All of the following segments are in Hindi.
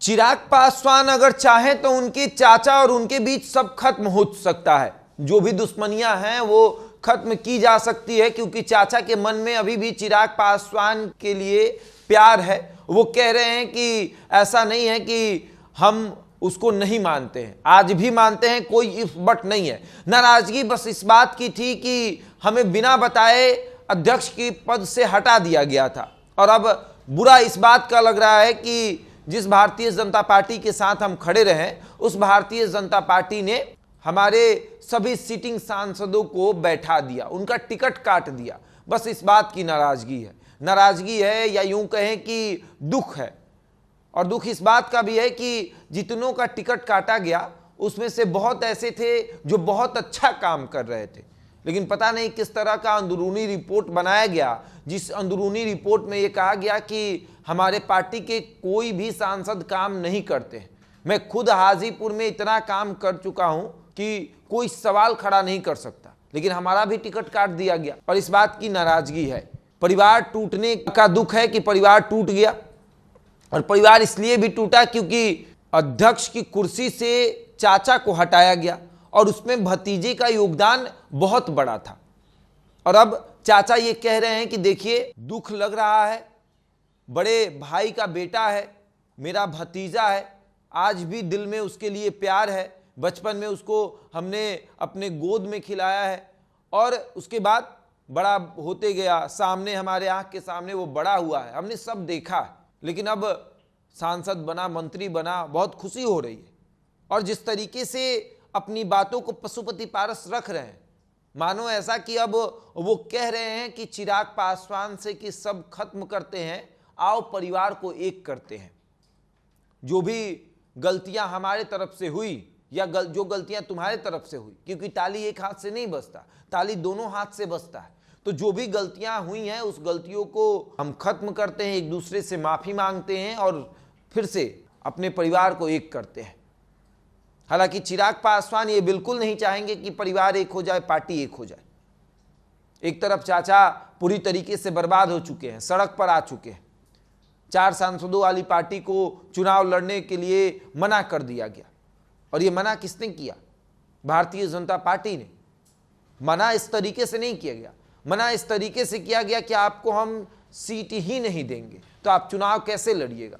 चिराग पासवान अगर चाहें तो उनके चाचा और उनके बीच सब खत्म हो सकता है। जो भी दुश्मनियां हैं वो खत्म की जा सकती है, क्योंकि चाचा के मन में अभी भी चिराग पासवान के लिए प्यार है। वो कह रहे हैं कि ऐसा नहीं है कि हम उसको नहीं मानते हैं, आज भी मानते हैं, कोई इफ बट नहीं है। नाराजगी बस इस बात की थी कि हमें बिना बताए अध्यक्ष की पद से हटा दिया गया था, और अब बुरा इस बात का लग रहा है कि जिस भारतीय जनता पार्टी के साथ हम खड़े रहे, उस भारतीय जनता पार्टी ने हमारे सभी सिटिंग सांसदों को बैठा दिया, उनका टिकट काट दिया। बस इस बात की नाराजगी है या यूं कहें कि दुख है। और दुख इस बात का भी है कि जितनों का टिकट काटा गया उसमें से बहुत ऐसे थे जो बहुत अच्छा काम कर रहे थे, लेकिन पता नहीं किस तरह का अंदरूनी रिपोर्ट बनाया गया, जिस अंदरूनी रिपोर्ट में यह कहा गया कि हमारे पार्टी के कोई भी सांसद काम नहीं करते हैं। मैं खुद हाजीपुर में इतना काम कर चुका हूं कि कोई सवाल खड़ा नहीं कर सकता, लेकिन हमारा भी टिकट काट दिया गया, और इस बात की नाराजगी है। परिवार टूटने का दुख है कि परिवार टूट गया, और परिवार इसलिए भी टूटा क्योंकि अध्यक्ष की कुर्सी से चाचा को हटाया गया, और उसमें भतीजे का योगदान बहुत बड़ा था। और अब चाचा ये कह रहे हैं कि देखिए, दुख लग रहा है, बड़े भाई का बेटा है, मेरा भतीजा है, आज भी दिल में उसके लिए प्यार है। बचपन में उसको हमने अपने गोद में खिलाया है, और उसके बाद बड़ा होते गया, सामने हमारे आंख के सामने वो बड़ा हुआ है, हमने सब देखा है। लेकिन अब सांसद बना, मंत्री बना, बहुत खुशी हो रही है। और जिस तरीके से अपनी बातों को पशुपति पारस रख रहे हैं, मानो ऐसा कि अब वो कह रहे हैं कि चिराग पासवान से कि सब खत्म करते हैं, आओ परिवार को एक करते हैं। जो भी गलतियां हमारे तरफ से हुई या जो गलतियां तुम्हारे तरफ से हुई, क्योंकि ताली एक हाथ से नहीं बजता, ताली दोनों हाथ से बजता है। तो जो भी गलतियां हुई हैं उस गलतियों को हम खत्म करते हैं, एक दूसरे से माफी मांगते हैं और फिर से अपने परिवार को एक करते हैं। हालांकि चिराग पासवान ये बिल्कुल नहीं चाहेंगे कि परिवार एक हो जाए, पार्टी एक हो जाए। एक तरफ चाचा पूरी तरीके से बर्बाद हो चुके हैं, सड़क पर आ चुके हैं। 4 सांसदों वाली पार्टी को चुनाव लड़ने के लिए मना कर दिया गया, और ये मना किसने किया? भारतीय जनता पार्टी ने। मना इस तरीके से नहीं किया गया, मना इस तरीके से किया गया कि आपको हम सीट ही नहीं देंगे तो आप चुनाव कैसे लड़िएगा।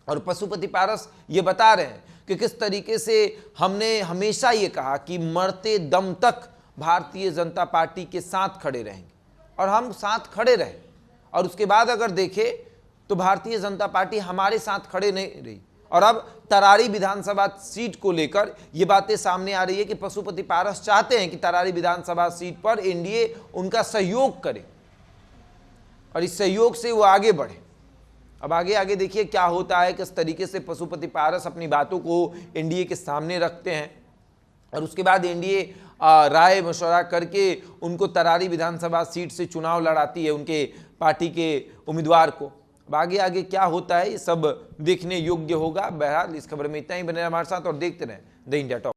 और पशुपति पारस ये बता रहे हैं कि किस तरीके से हमने हमेशा ये कहा कि मरते दम तक भारतीय जनता पार्टी के साथ खड़े रहेंगे, और हम साथ खड़े रहे। और उसके बाद अगर देखें तो भारतीय जनता पार्टी हमारे साथ खड़े नहीं रही, और अब तरारी विधानसभा सीट को लेकर ये बातें सामने आ रही है कि पशुपति पारस चाहते हैं कि तरारी विधानसभा सीट पर एनडीए उनका सहयोग करे, और इस सहयोग से वो आगे बढ़े। अब आगे देखिए क्या होता है, किस तरीके से पशुपति पारस अपनी बातों को एनडीए के सामने रखते हैं, और उसके बाद एनडीए राय मशवरा करके उनको तरारी विधानसभा सीट से चुनाव लड़ाती है, उनके पार्टी के उम्मीदवार को। अब आगे क्या होता है ये सब देखने योग्य होगा। बहरहाल इस खबर में इतना ही, बने हमारे साथ और देखते रहें द इंडिया टॉप।